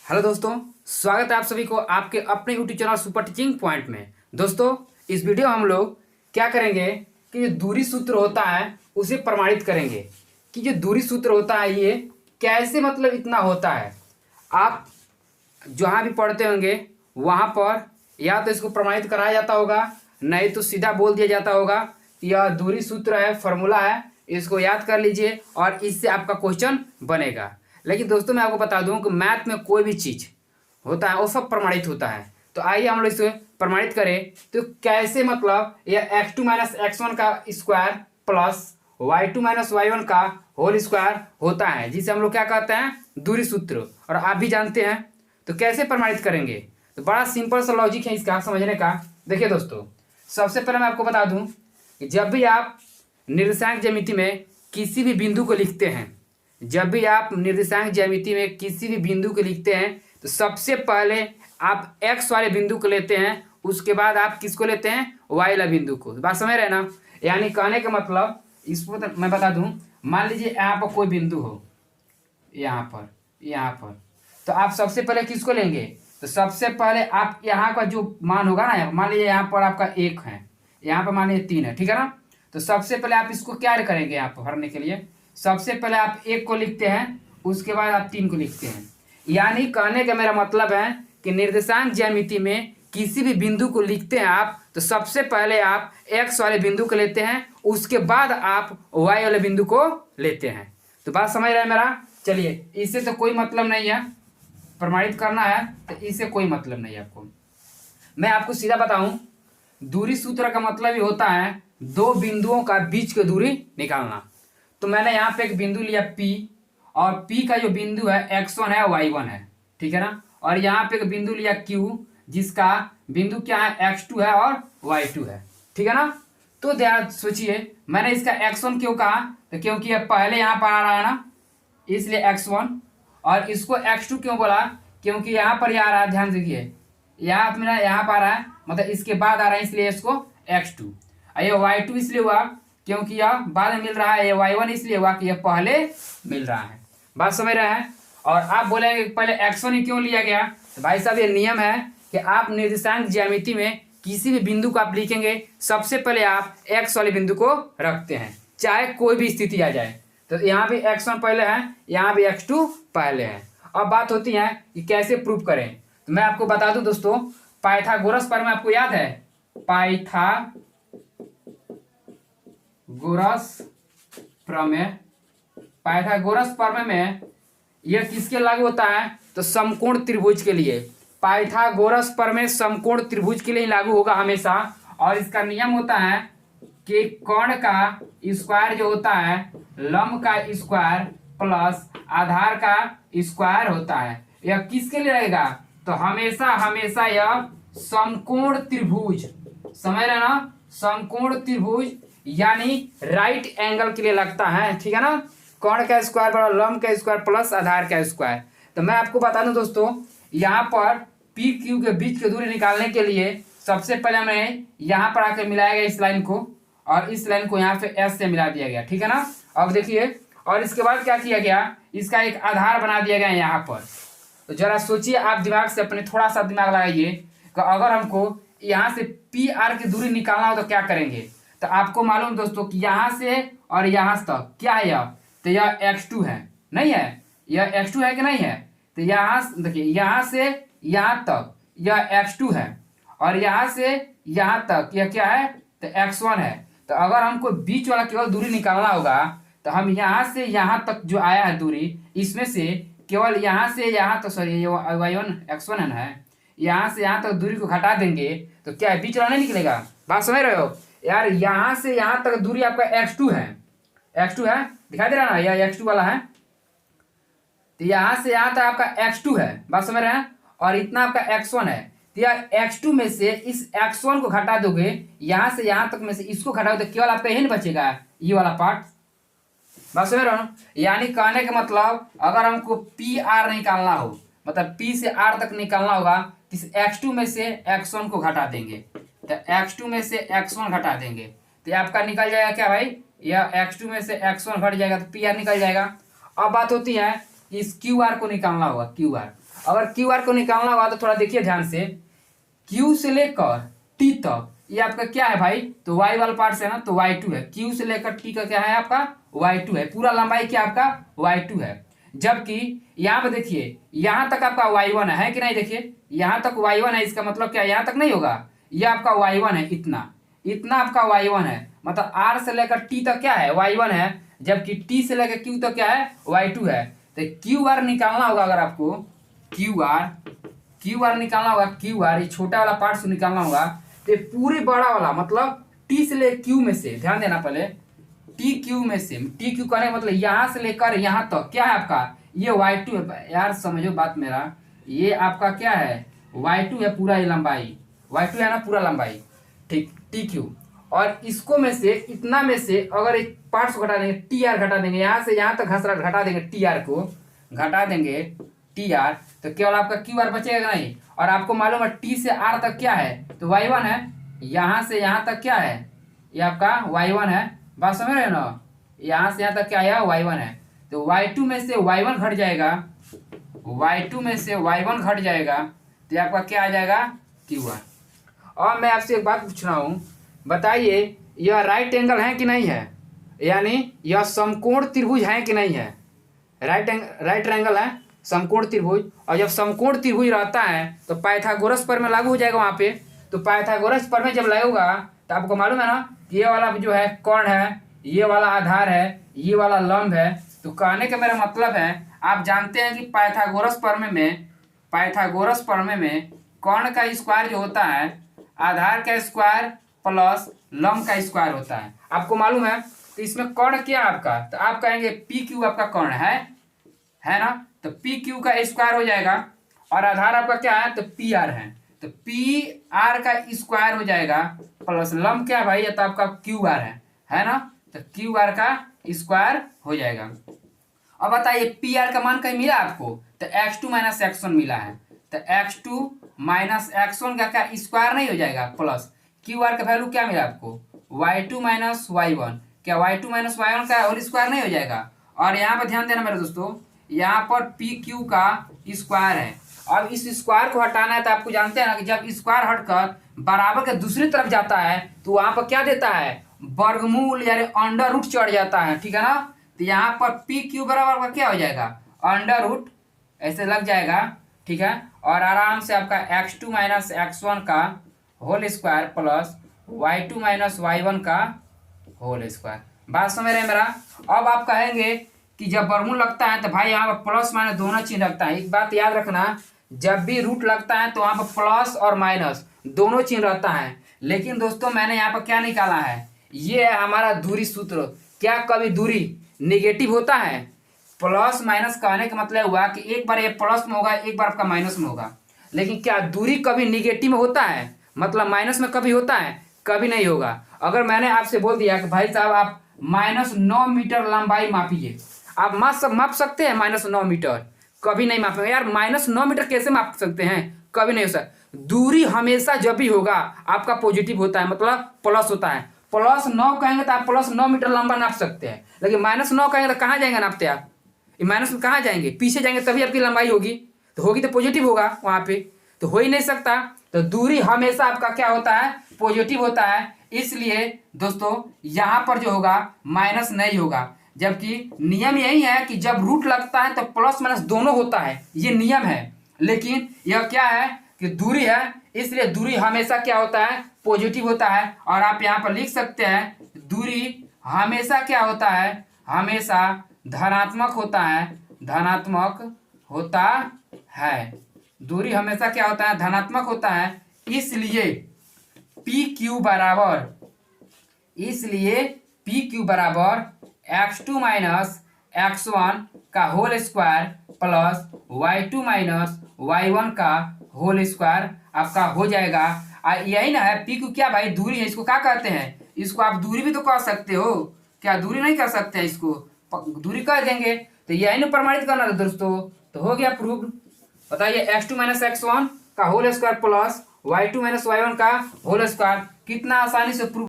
Hello दोस्तों, स्वागत है आप सभी को आपके अपने YouTube channel super teaching point में। दोस्तों, इस वीडियो में हम लोग क्या करेंगे कि जो दूरी सूत्र होता है उसे प्रमाणित करेंगे कि जो दूरी सूत्र होता है ये कैसे मतलब इतना होता है। आप जहाँ भी पढ़ते होंगे वहाँ पर या तो इसको प्रमाणित कराया जाता होगा, नहीं तो सीधा बोल दिया जाता होगा कि यह दूरी सूत्र है, फॉर्मूला है, इसको याद कर लीजिए और इससे आपका क्वेश्चन बनेगा। लेकिन दोस्तों मैं आपको बता दूं कि मैथ में कोई भी चीज़ होता है वो सब प्रमाणित होता है। तो आइए हम लोग इसे प्रमाणित करें। तो कैसे मतलब यह x2 माइनस एक्स वन का square plus y2 minus y1 का होल स्क्वायर होता है, जिसे हम लोग क्या कहते हैं, दूरी सूत्र। और आप भी जानते हैं। तो कैसे प्रमाणित करेंगे, तो बड़ा सिंपल सा लॉजिक है इसका समझने का। देखिए दोस्तों, सबसे पहले मैं आपको बता दूं कि जब भी आप निर्देशांक ज्यामिति में किसी भी बिंदु को लिखते हैं, जब भी आप निर्देशांक ज्यामिति में किसी भी बिंदु को लिखते हैं तो सबसे पहले आप x वाले बिंदु को लेते हैं, उसके बाद आप किसको लेते हैं, y वाला बिंदु को। बात समझ रहे ना। यानी कहने का मतलब इसको तो मैं बता दूं, मान लीजिए यहाँ पर कोई बिंदु हो, यहाँ पर तो आप सबसे पहले किसको लेंगे, तो सबसे पहले आप यहाँ का जो मान होगा ना, मान लीजिए यहाँ पर आपका 1 है, यहाँ पर मान लीजिए 3 है, ठीक है ना। तो सबसे पहले आप इसको क्या करेंगे, यहाँ पर भरने के लिए सबसे पहले आप 1 को लिखते हैं, उसके बाद आप 3 को लिखते हैं। यानी कहने का मेरा मतलब है कि निर्देशांक ज्यामिति में किसी भी बिंदु को लिखते हैं आप, तो सबसे पहले आप x वाले बिंदु को लेते हैं, उसके बाद आप y वाले बिंदु को लेते हैं। तो बात समझ रहे हैं मेरा। चलिए, इससे तो कोई मतलब नहीं है, प्रमाणित करना है तो इससे कोई मतलब नहीं है आपको। मैं आपको सीधा बताऊं, दूरी सूत्र का मतलब ही होता है दो बिंदुओं का बीच की दूरी निकालना। तो मैंने यहाँ पे एक बिंदु लिया P, और P का जो बिंदु है x1 है, y1 है, ठीक है ना। और यहाँ पे एक बिंदु लिया Q, जिसका बिंदु क्या है, x2 है और y2 है, ठीक है ना। तो ध्यान सोचिए, मैंने इसका x1 क्यों कहा, तो क्योंकि यह पहले यहाँ पर आ रहा है ना, इसलिए x1। और इसको x2 क्यों बोला, क्योंकि यहाँ पर आ रहा है, ध्यान दीजिए, यहाँ मेरा यहाँ पर आ रहा है, मतलब इसके बाद आ रहा है, इसलिए इसको x2। ये y2 इसलिए हुआ क्योंकि यह बाद में मिल रहा है, ये y1 इसलिए हुआ कि यह पहले मिल रहा है। बात समझ रहे हैं। और आप बोलेंगे पहले x1 ही क्यों लिया गया, तो भाई साहब ये नियम है कि आप निर्देशांक ज्यामिति में किसी भी बिंदु को आप लिखेंगे, सबसे पहले आप x वाले बिंदु को रखते हैं, चाहे कोई भी स्थिति आ जाए। तो यहाँ भी x1 पहले है, यहाँ भी x2 पहले है। अब बात होती है कि कैसे प्रूव करें। तो मैं आपको बता दूं दोस्तों, पाइथागोरस प्रमेय आपको याद है, पाइथागोरस प्रमेय में यह किसके लागू होता है, तो समकोण त्रिभुज के लिए। पाइथागोरस प्रमेय समकोण त्रिभुज के लिए लागू होगा हमेशा। और इसका नियम होता है कि कोण का स्क्वायर जो होता है, लंब का स्क्वायर प्लस आधार का स्क्वायर होता है। यह किसके लिए रहेगा, तो हमेशा हमेशा यह समकोण त्रिभुज, समझ रहे ना, समकोण त्रिभुज यानी राइट एंगल के लिए लगता है, ठीक है ना। कोण का स्क्वायर बड़ा लंब का स्क्वायर प्लस आधार का स्क्वायर। तो मैं आपको बता दूं दोस्तों, यहाँ पर पी क्यू के बीच की दूरी निकालने के लिए सबसे पहले हमें यहाँ पर आकर मिलाया गया इस लाइन को, और इस लाइन को यहाँ पे एस से मिला दिया गया, ठीक है ना। अब देखिए, और इसके बाद क्या किया गया, इसका एक आधार बना दिया गया यहाँ पर। तो जरा सोचिए, आप दिमाग से अपने थोड़ा सा दिमाग लगाइए कि अगर हमको यहाँ से पी आर की दूरी निकालना हो तो क्या करेंगे। तो आपको मालूम दोस्तों कि यहाँ से और यहाँ तक क्या है यह, तो यह x2 है, नहीं है, यह x2 है कि नहीं है। तो यहाँ देखिए, यहाँ से यहाँ तक यह x2 है, और यहाँ से यहाँ तक यह क्या है, तो x1 है। तो अगर हमको बीच वाला केवल दूरी निकालना होगा, तो हम यहाँ से यहाँ तक जो आया है दूरी, इसमें से केवल यहाँ से यहाँ तक, सॉरी ये y1 x1 है ना, यहाँ से यहाँ तक दूरी को घटा देंगे तो क्या है, बीच वाला नहीं निकलेगा। बात समझ रहे हो यार। यहाँ से यहाँ तक दूरी आपका x2 है, x2 है, दिखाई दे रहा ना, यह x2 वाला है। तो यहाँ से यहाँ तक आपका x2 है, बात समझ रहे हैं, और इतना आपका x1 है। तो यह x2 में से इस x1 को घटा दोगे, यहाँ से यहाँ तक में से इसको घटाओगे तो केवल आपका यही बचेगा, ये वाला पार्ट। बात समझ रहे हो। यानी कहने का मतलब, अगर हमको पी आर निकालना हो, मतलब P से R तक निकालना होगा, इस x2 में से x1 को घटा देंगे, तो x2 में से x1 घटा देंगे तो आपका निकल जाएगा क्या भाई, यह x2 में से x1 घट जाएगा तो PR निकल जाएगा। अब बात होती है इस QR को निकालना होगा, QR। अगर क्यू आर को निकालना हुआ तो थोड़ा देखिए ध्यान से, क्यू से लेकर टी तक ये आपका क्या है भाई, तो वाई वाला पार्ट से ना, तो y2 है। क्यू से लेकर टी का क्या है आपका, y2 है। पूरा लंबाई क्या आपका y2 है। जबकि यहाँ पे देखिए यहाँ तक आपका y1 है कि नहीं, देखिए यहाँ तक y1 है, इसका मतलब क्या यहाँ तक नहीं होगा, ये आपका y1 है, इतना इतना आपका y1 है। मतलब r से लेकर t तक क्या है y1 है, जबकि t से लेकर q तक क्या है y2 है। तो QR निकालना होगा, अगर आपको QR निकालना होगा, QR ये छोटा वाला पार्ट से निकालना होगा, तो पूरे बड़ा वाला मतलब T से ले Q में से, ध्यान देना पहले, टी क्यू में से, टी क्यू करने का मतलब यहाँ से लेकर यहाँ तक तो, क्या है आपका ये y2 है यार, समझो बात मेरा, ये आपका क्या है y2 है पूरा ये लंबाई, y2 है ना पूरा लंबाई, ठीक टी क्यू। और इसको में से इतना में से अगर एक पार्ट्स को घटा देंगे, टी आर घटा देंगे, यहाँ से यहाँ तक घटा देंगे, टी आर को घटा देंगे टी आर, तो केवल आपका क्यू आर बचेगा नहीं। और आपको मालूम है टी से आर तक क्या है, तो y1 है, यहाँ से यहाँ तक क्या है ये आपका y1 है, बात समझ रहे हो ना, यहाँ से यहाँ तक क्या है y1 है। तो y2 में से y1 घट जाएगा, y2 में से y1 घट जाएगा, तो आपका क्या आ जाएगा q1। और मैं आपसे एक बात पूछ रहा हूँ, बताइए यह राइट एंगल है कि नहीं है, यानी यह समकोण त्रिभुज है कि नहीं है, राइट एंगल है समकोण त्रिभुज। और जब समकोण त्रिभुज रहता है तो पाइथागोरस प्रमेय लागू हो जाएगा वहाँ पे। तो पाइथागोरस प्रमेय जब लगेगा तो आपको मालूम है ना कि ये वाला जो है कोण है, ये वाला आधार है, ये वाला लंब है। तो कहने का मेरा मतलब है, आप जानते हैं कि पाइथागोरस प्रमेय में कोण का स्क्वायर जो होता है आधार का स्क्वायर प्लस लंब का स्क्वायर होता है, आपको मालूम है। तो इसमें कोण क्या है आपका, तो आप कहेंगे पी क्यू आपका कोण है ना, तो पी क्यू का स्क्वायर हो जाएगा। और आधार आपका क्या है, तो पी आर है, तो पी आर का स्क्वायर हो जाएगा प्लस लंब क्या भाई, तो आपका क्यू आर है ना, तो क्यू आर का स्क्वायर हो जाएगा। अब बताइए पी आर का मान कहीं मिला आपको, तो x2 माइनस x1 मिला है, तो x2 माइनस x1 का क्या स्क्वायर नहीं हो जाएगा प्लस क्यू आर का वैल्यू क्या मिला आपको y2 माइनस y1, क्या y2 माइनस y1 का होल स्क्वायर नहीं हो जाएगा। और यहाँ पर ध्यान देना मेरे दोस्तों, यहाँ पर पी क्यू का स्क्वायर है। अब इस स्क्वायर को हटाना है तो आपको जानते हैं ना कि जब स्क्वायर हटकर बराबर के दूसरी तरफ जाता है तो वहां पर क्या देता है, वर्गमूल यानी अंडर रूट चढ़ जाता है, ठीक है ना। तो यहाँ पर पी क्यू बराबर का क्या हो जाएगा अंडर रूट ऐसे लग जाएगा, ठीक है। और आराम से आपका x2 माइनस x1 का whole square plus y2 minus y1 का होल स्क्वायर, बात समझ रहे हैं मेरा। अब आप कहेंगे कि जब वर्गमूल लगता है तो भाई यहाँ पर प्लस माइनस दोनों चिन्ह रखता है। एक बात याद रखना, जब भी रूट लगता है तो वहाँ पर प्लस और माइनस दोनों चिन्ह रहता है। लेकिन दोस्तों मैंने यहाँ पर क्या निकाला है, ये है हमारा दूरी सूत्र। क्या कभी दूरी निगेटिव होता है, प्लस माइनस कहने का मतलब हुआ कि एक बार ये प्लस में होगा, एक बार आपका माइनस में होगा। लेकिन क्या दूरी कभी निगेटिव में होता है, मतलब माइनस में कभी होता है, कभी नहीं होगा। अगर मैंने आपसे बोल दिया कि भाई साहब आप -9 मीटर लंबाई मापिए, आप माप सकते हैं -9 मीटर, कभी नहीं मापेंगे यार। -9 मीटर कैसे माप सकते हैं, कभी नहीं हो सकता। दूरी हमेशा जब भी होगा आपका पॉजिटिव होता है, मतलब प्लस होता है। +9 कहेंगे तो आप +9 मीटर लंबा नाप सकते हैं, लेकिन -9 कहेंगे तो कहाँ जाएंगे नापते आप, माइनस में कहाँ जाएंगे, पीछे जाएंगे तभी आपकी लंबाई होगी, तो पॉजिटिव होगा वहाँ पे, तो हो ही नहीं सकता। तो दूरी हमेशा आपका क्या होता है, पॉजिटिव होता है। इसलिए दोस्तों यहाँ पर जो होगा माइनस नहीं होगा, जबकि नियम यही है कि जब रूट लगता है तो प्लस माइनस दोनों होता है, ये नियम है। लेकिन यह क्या है कि दूरी है, इसलिए दूरी हमेशा क्या होता है, पॉजिटिव होता है। और आप यहाँ पर लिख सकते हैं दूरी हमेशा क्या होता है, हमेशा धनात्मक होता है, धनात्मक होता है। दूरी हमेशा क्या होता है, धनात्मक होता है। इसलिए पी क्यू बराबर x2 माइनस x1 का whole square plus y2 minus y1 का होल स्क्वायर आपका हो जाएगा। यही ना है पी क्यू, क्या भाई दूरी है, इसको क्या कहते हैं, इसको आप दूरी भी तो कह सकते हो, क्या दूरी नहीं कर सकते हैं, इसको दूरी कह देंगे। तो यही ना प्रमाणित करना था दोस्तों, तो हो गया प्रूफ। बताइए x2 माइनस x1 का whole square plus y2 minus y1 का होल स्क्वायर, कितना आसानी से प्रूफ